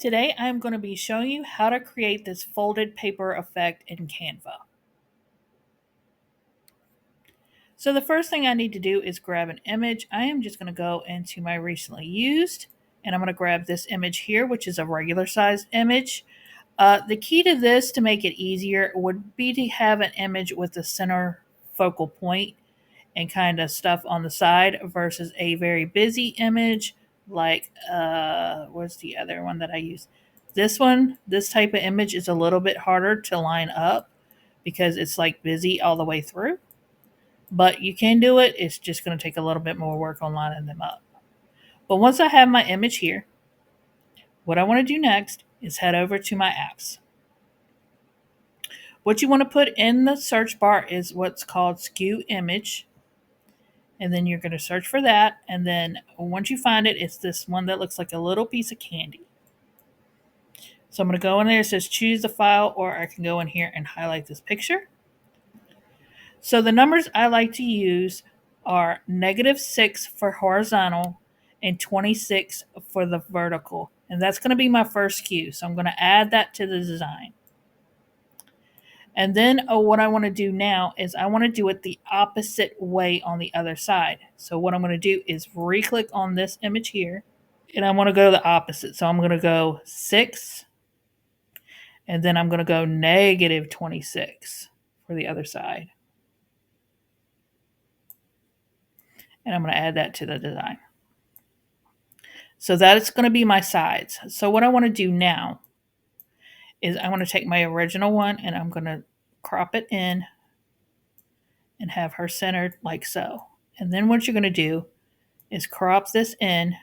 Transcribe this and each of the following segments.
Today I'm going to be showing you how to create this folded paper effect in Canva. So the first thing I need to do is grab an image. I am just going to go into my recently used and I'm going to grab this image here, which is a regular sized image. The key to this to make it easier would be to have an image with a center focal point and kind of stuff on the side versus a very busy image like what's the other one that I use? This one, this type of image is a little bit harder to line up because it's like busy all the way through. But you can do it. It's just going to take a little bit more work on lining them up. But once I have my image here, what I want to do next is head over to my apps. What you want to put in the search bar is what's called Skew Image. And then you're going to search for that. And then once you find it, it's this one that looks like a little piece of candy. So I'm going to go in there. It says choose the file, or I can go in here and highlight this picture. So the numbers I like to use are -6 for horizontal and 26 for the vertical. And that's going to be my first cue. So I'm going to add that to the design. And then what I want to do now is I want to do it the opposite way on the other side. So what I'm going to do is re-click on this image here. And I want to go the opposite. So I'm going to go 6. And then I'm going to go -26 for the other side. And I'm going to add that to the design. So that's going to be my sides. So what I want to do now is I want to take my original one and I'm going to crop it in and have her centered like so. And then what you're going to do is crop this in,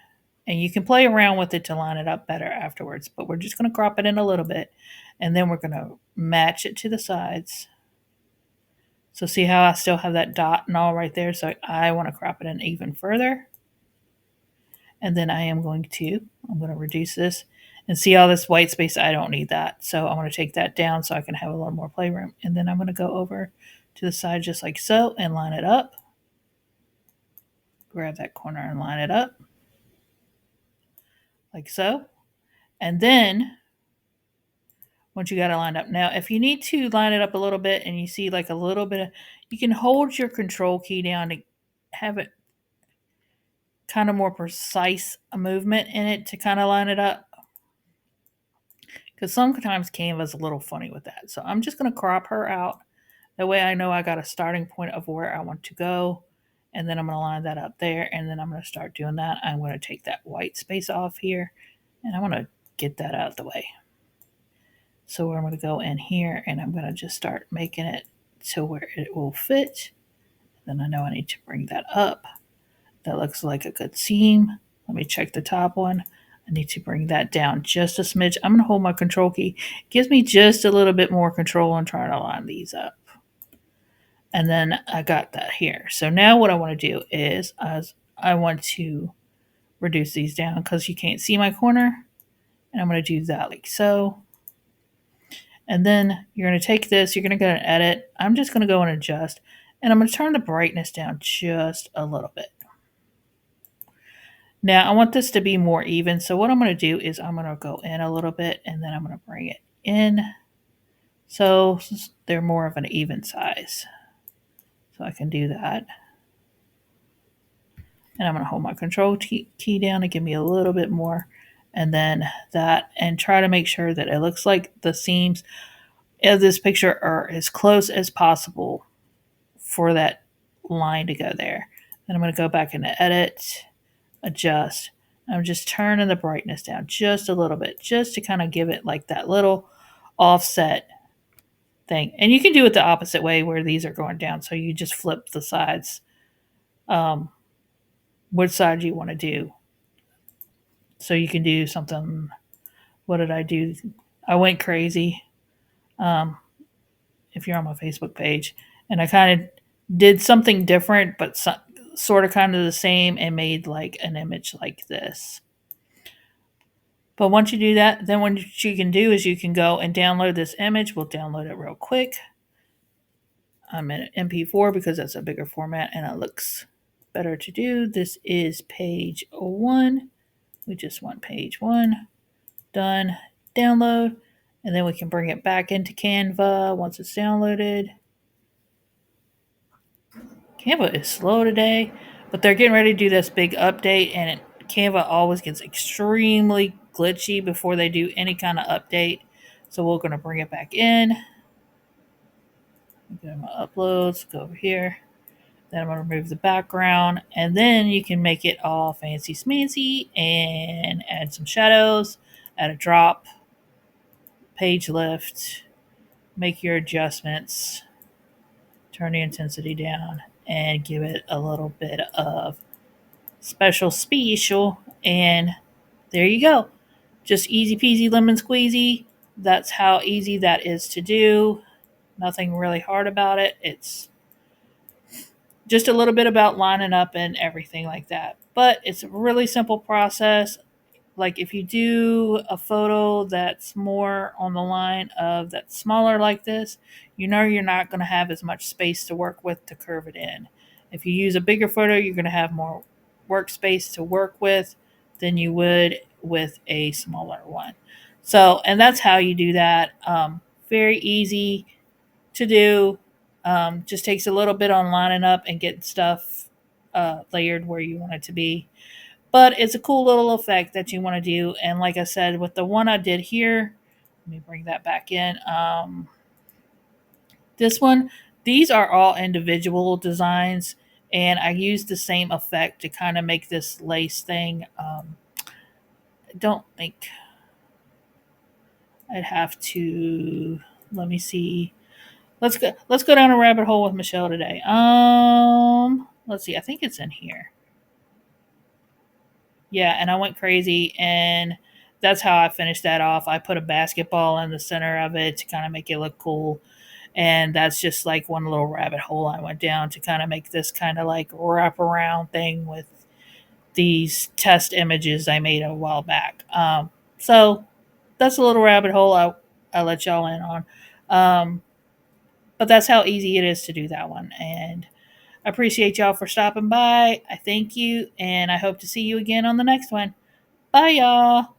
and you can play around with it to line it up better afterwards, but we're just going to crop it in a little bit, and then we're going to match it to the sides. So see how I still have that dot and all right there? So I want to crop it in even further. And then I'm going to reduce this and see all this white space. I don't need that. So I want to take that down so I can have a little more playroom. And then I'm going to go over to the side just like so and line it up. Grab that corner and line it up like so. And then once you got it lined up, now if you need to line it up a little bit and you see like a little bit of, you can hold your control key down to have it kind of more precise a movement in it to kind of line it up. Because sometimes Canva's a little funny with that. So I'm just going to crop her out. That way I know I got a starting point of where I want to go. And then I'm going to line that up there. And then I'm going to start doing that. I'm going to take that white space off here. And I want to get that out of the way. So I'm going to go in here and I'm going to just start making it to where it will fit. Then I know I need to bring that up. That looks like a good seam. Let me check the top one. I need to bring that down just a smidge. I'm going to hold my control key. It gives me just a little bit more control on trying to line these up. And then I got that here. So now what I want to do is I want to reduce these down because you can't see my corner. And I'm going to do that like so. And then you're going to take this, you're going to go and edit. I'm just going to go and adjust. And I'm going to turn the brightness down just a little bit. Now I want this to be more even. So what I'm going to do is I'm going to go in a little bit and then I'm going to bring it in. So they're more of an even size. So I can do that. And I'm going to hold my control key down to give me a little bit more. And then that, and try to make sure that it looks like the seams of this picture are as close as possible for that line to go there. Then I'm going to go back into edit, adjust. I'm just turning the brightness down just a little bit, just to kind of give it like that little offset thing. And you can do it the opposite way where these are going down. So you just flip the sides, which side you want to do. So you can do something. What did I do? I went crazy. If you're on my Facebook page, and I kind of did something different, but sort of kind of the same, and made like an image like this. But once you do that, then what you can do is you can go and download this image. We'll download it real quick. I'm in MP4 because that's a bigger format and it looks better to do. This is page 1. We just want page 1. Done. Download. And then we can bring it back into Canva once it's downloaded. Canva is slow today, but they're getting ready to do this big update, and Canva always gets extremely glitchy before they do any kind of update. So we're going to bring it back in. Go to my uploads, go over here. Then I'm going to remove the background, and then you can make it all fancy smancy and add some shadows, add a drop, page lift, make your adjustments, turn the intensity down, and give it a little bit of special, and there you go. Just easy peasy lemon squeezy. That's how easy that is to do. Nothing really hard about it. It's just a little bit about lining up and everything like that. But it's a really simple process. Like if you do a photo that's more on the line of that's smaller like this, you know you're not going to have as much space to work with to curve it in. If you use a bigger photo, you're going to have more workspace to work with than you would with a smaller one. So, and that's how you do that. Very easy to do. Just takes a little bit on lining up and getting stuff layered where you want it to be. But it's a cool little effect that you want to do. And like I said, with the one I did here, let me bring that back in. This one, these are all individual designs, and I used the same effect to kind of make this lace thing. I don't think I'd have to. Let me see. Let's go down a rabbit hole with Michelle today. Let's see. I think it's in here. Yeah, and I went crazy, and that's how I finished that off. I put a basketball in the center of it to kind of make it look cool. And that's just like one little rabbit hole I went down to kind of make this kind of like wraparound thing with these test images I made a while back. So that's a little rabbit hole I let y'all in on. Um, but that's how easy it is to do that one. And I appreciate y'all for stopping by. I thank you, and I hope to see you again on the next one. Bye, y'all.